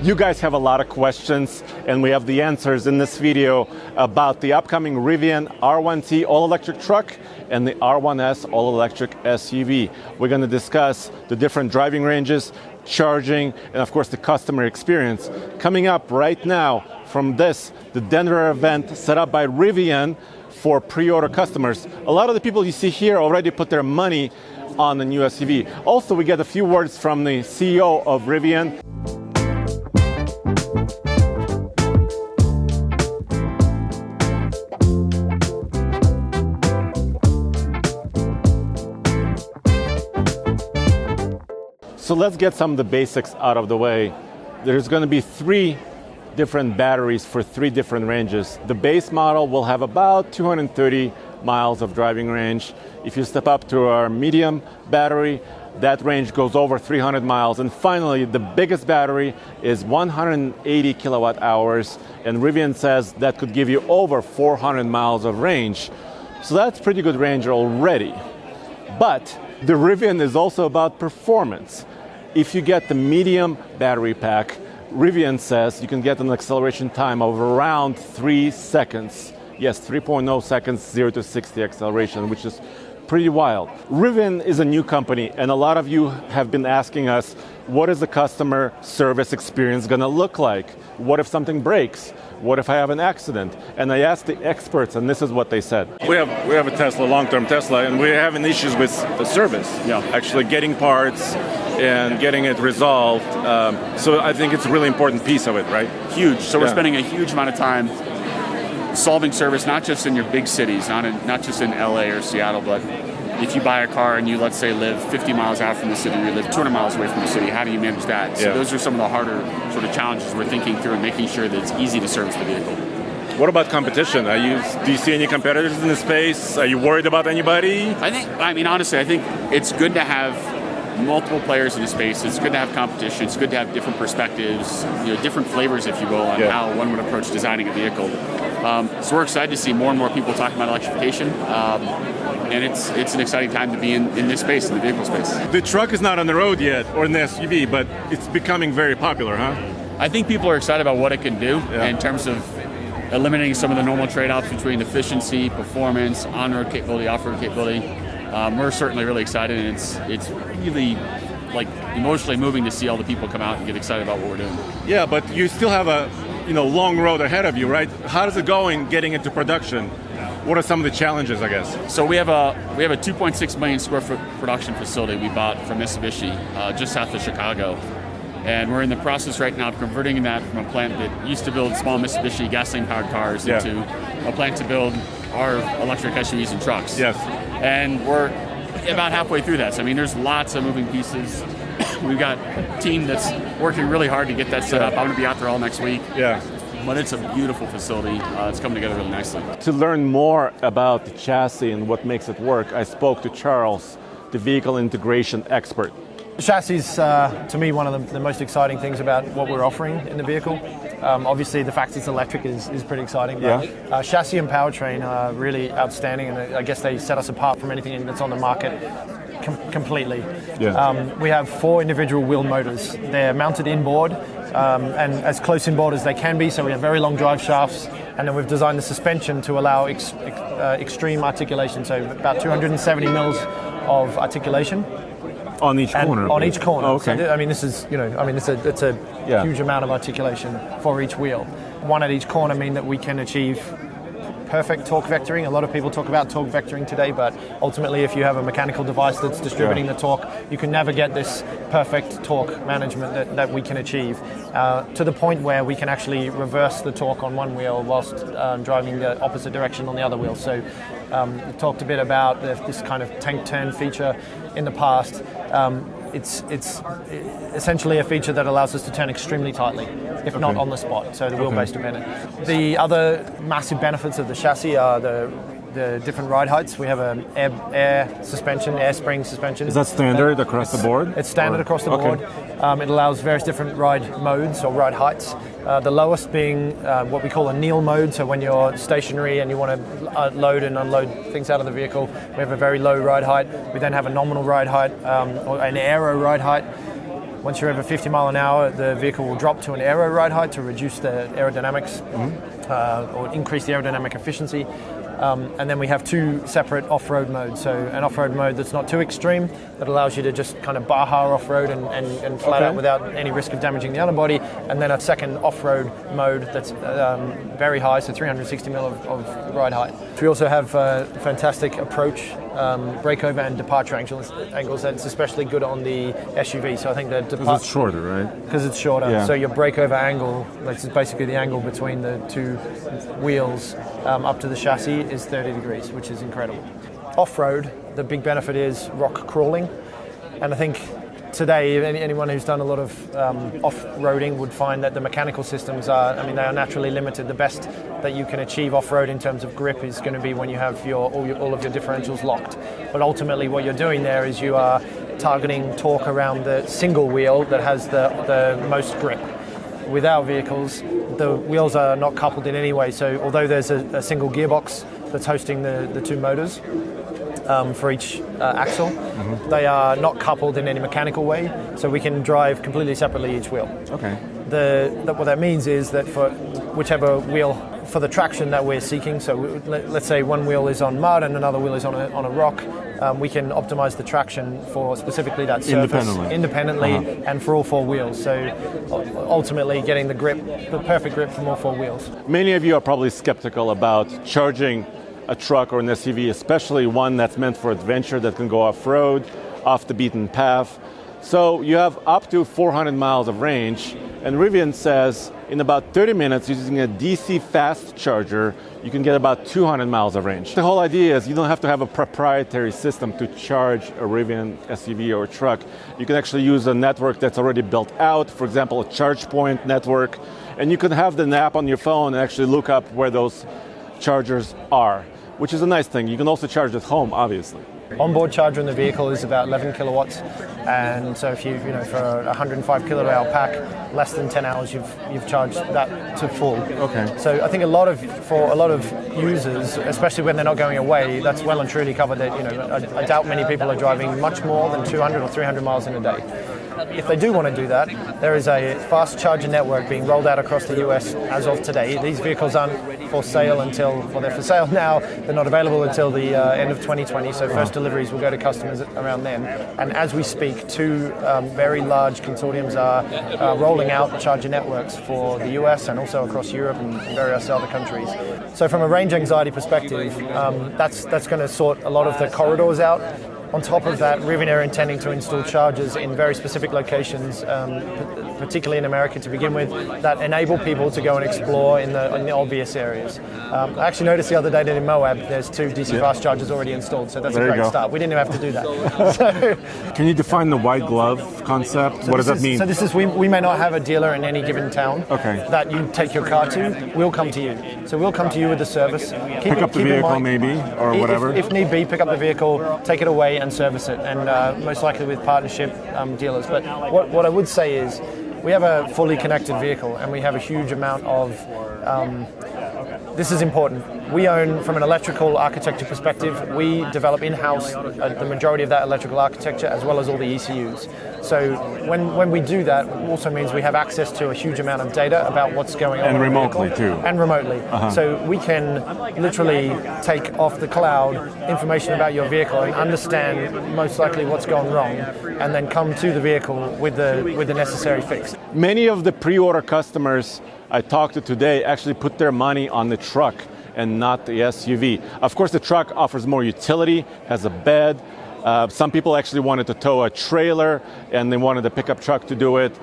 You guys have a lot of questions, and we have the answers in this video about the upcoming Rivian R1T all-electric truck and the R1S all-electric SUV. We're going to discuss the different driving ranges, charging, and of course the customer experience. Coming up right now from the Denver event set up by Rivian for pre-order customers. A lot of the people you see here already put their money on the new SUV. Also, we get a few words from the CEO of Rivian. So let's get some of the basics out of the way. There's going to be 3 different batteries for 3 different ranges. The base model will have about 230 miles of driving range. If you step up to our medium battery, that range goes over 300 miles. And finally, the biggest battery is 180 kilowatt hours, and Rivian says that could give you over 400 miles of range. So that's pretty good range already. But the Rivian is also about performance. If you get the medium battery pack, Rivian says you can get an acceleration time of around 3 seconds. Yes, 3.0 seconds, 0 to 60 acceleration, which is pretty wild. Rivian is a new company, and a lot of you have been asking us, what is the customer service experience going to look like? What if something breaks? What if I have an accident? And I asked the experts, and this is what they said. We have a Tesla, long-term Tesla, and we're having issues with the service. Yeah. Actually getting parts and getting it resolved. So I think it's a really important piece of it, right? Huge. So we're spending a huge amount of time solving service, not just in your big cities, not just in LA or Seattle, but if you buy a car and you, let's say, live 50 miles out from the city, or you live 200 miles away from the city, how do you manage that? So those are some of the harder sort of challenges we're thinking through and making sure that it's easy to service the vehicle. What about competition? Do you see any competitors in the space? Are you worried about anybody? Honestly, I think it's good to have multiple players in the space. It's good to have competition. It's good to have different perspectives, different flavors, if you will, on how one would approach designing a vehicle. So we're excited to see more and more people talking about electrification, and it's an exciting time to be in this space, in the vehicle space. The truck is not on the road yet, or an SUV, but it's becoming very popular, huh? I think people are excited about what it can do in terms of eliminating some of the normal trade-offs between efficiency, performance, on-road capability, off-road capability. We're certainly really excited, and it's really emotionally moving to see all the people come out and get excited about what we're doing. Yeah, but you still have a long road ahead of you, right? How does it go in getting into production? What are some of the challenges, I guess? So we have a 2.6 million square foot production facility we bought from Mitsubishi just south of Chicago. And we're in the process right now of converting that from a plant that used to build small Mitsubishi gasoline-powered cars into a plant to build our electric SUVs and trucks. Yes. And we're about halfway through that. So, there's lots of moving pieces. We've got a team that's working really hard to get that set up. I'm going to be out there all next week. Yeah. But it's a beautiful facility. It's coming together really nicely. To learn more about the chassis and what makes it work, I spoke to Charles, the vehicle integration expert. The chassis is, to me, one of the most exciting things about what we're offering in the vehicle. Obviously, the fact it's electric is pretty exciting. But, chassis and powertrain are really outstanding, and I guess they set us apart from anything that's on the market completely. We have 4 individual wheel motors. They're mounted inboard, and as close inboard as they can be, so we have very long drive shafts, and then we've designed the suspension to allow extreme articulation, so about 270 mils of articulation. On each corner? On each corner. Oh, okay. So, it's a huge amount of articulation for each wheel. One at each corner mean that we can achieve perfect torque vectoring. A lot of people talk about torque vectoring today, but ultimately if you have a mechanical device that's distributing the torque, you can never get this perfect torque management that we can achieve to the point where we can actually reverse the torque on one wheel whilst driving the opposite direction on the other wheel. So we talked a bit about this kind of tank turn feature in the past. It's essentially a feature that allows us to turn extremely tightly, if not on the spot, so the wheelbase dependent. The other massive benefits of the chassis are the different ride heights. We have an air suspension, air spring suspension. Is that standard across the board? It's standard across the board. It allows various different ride modes or ride heights. The lowest being what we call a kneel mode, so when you're stationary and you want to load and unload things out of the vehicle, we have a very low ride height. We then have a nominal ride height, or an aero ride height. Once you're over 50 mile an hour, the vehicle will drop to an aero ride height to reduce the aerodynamics or increase the aerodynamic efficiency. And then we have two separate off-road modes. So an off-road mode that's not too extreme, that allows you to just kind of baja off-road and flat out without any risk of damaging the underbody. And then a second off-road mode that's very high, so 360 mil of ride height. We also have fantastic approach, breakover and departure angles. That's especially good on the SUV. So I think that because it's shorter, right? Because it's shorter. Yeah. So your breakover angle, which is basically the angle between the two wheels up to the chassis, is 30 degrees, which is incredible. Off-road, the big benefit is rock crawling, and I think today anyone who's done a lot of off-roading would find that the mechanical systems are naturally limited. The best that you can achieve off-road in terms of grip is going to be when you have all of your differentials locked. But ultimately what you're doing there is you are targeting torque around the single wheel that has the most grip. With our vehicles, the wheels are not coupled in any way, so although there's a single gearbox that's hosting the two motors for each axle, they are not coupled in any mechanical way, so we can drive completely separately each wheel. Okay. What that means is that for whichever wheel, for the traction that we're seeking, so let's say one wheel is on mud and another wheel is on a rock, we can optimize the traction for specifically that surface independently and for all four wheels. So ultimately getting the perfect grip from all four wheels. Many of you are probably skeptical about charging a truck or an SUV, especially one that's meant for adventure that can go off-road, off the beaten path. So you have up to 400 miles of range, and Rivian says in about 30 minutes using a DC fast charger, you can get about 200 miles of range. The whole idea is you don't have to have a proprietary system to charge a Rivian SUV or truck. You can actually use a network that's already built out, for example, a charge point network, and you can have the app on your phone and actually look up where those chargers are, which is a nice thing. You can also charge at home, obviously. Onboard charger in the vehicle is about 11 kilowatts, and so if you for a 105 kilowatt hour pack, less than 10 hours you've charged that to full. Okay. So I think for a lot of users, especially when they're not going away, that's well and truly covered. That I doubt many people are driving much more than 200 or 300 miles in a day. If they do want to do that, there is a fast charger network being rolled out across the US as of today. These vehicles aren't for sale they're for sale now. They're not available until the end of 2020, so first deliveries will go to customers around then. And as we speak, two very large consortiums are rolling out charger networks for the US and also across Europe and various other countries. So from a range anxiety perspective, that's going to sort a lot of the corridors out. On top of that, Rivian are intending to install chargers in very specific locations, particularly in America to begin with, that enable people to go and explore in the obvious areas. I actually noticed the other day that in Moab there's two DC fast chargers already installed, so that's a great start. We didn't even have to do that. Can you define the white glove concept? What does that mean? So this is, we may not have a dealer in any given town that you take your car to. We'll come to you. So we'll come to you with the service. Pick up the vehicle maybe, or whatever? If need be, pick up the vehicle, take it away and service it, and most likely with partnership dealers. But what I would say is we have a fully connected vehicle, and we have a huge amount of this is important. We own, from an electrical architecture perspective, we develop in-house the majority of that electrical architecture as well as all the ECUs. So when we do that, it also means we have access to a huge amount of data about what's going on. And remotely too. And remotely. So we can literally take off the cloud information about your vehicle and understand most likely what's gone wrong, and then come to the vehicle with the necessary fix. Many of the pre-order customers I talked to today actually put their money on the truck and not the SUV. Of course, the truck offers more utility, has a bed. Some people actually wanted to tow a trailer and they wanted a pickup truck to do it.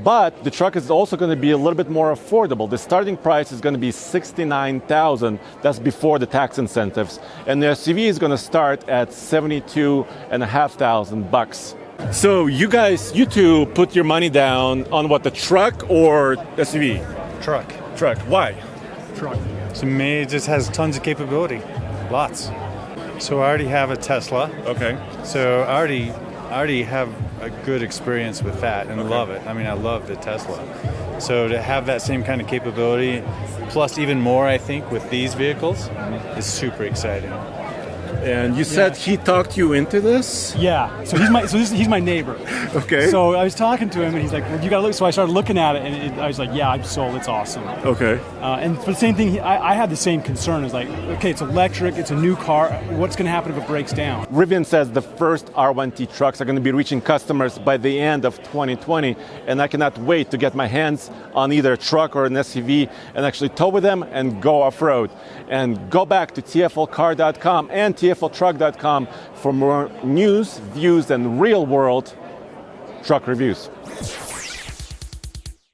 But the truck is also going to be a little bit more affordable. The starting price is going to be $69,000. That's before the tax incentives. And the SUV is going to start at $72,500. So you two put your money down on what, the truck or SUV? Truck. Why? Truck. To me, it just has tons of capability. Lots. So I already have a Tesla. Okay. So I already have a good experience with that and love it. I mean, I love the Tesla. So to have that same kind of capability, plus even more, I think, with these vehicles, is super exciting. And you said he talked you into this? Yeah. So he's my neighbor. Okay. So I was talking to him, and he's like, well, "You gotta look." So I started looking at it, and I was like, "Yeah, I'm sold. It's awesome." Okay. And for the same thing, I had the same concern. It's like, okay, it's electric, it's a new car. What's going to happen if it breaks down? Rivian says the first R1T trucks are going to be reaching customers by the end of 2020, and I cannot wait to get my hands on either a truck or an SUV and actually tow with them and go off-road. And go back to TFLcar.com and TFLtruck.com for more news, views, and real-world truck reviews.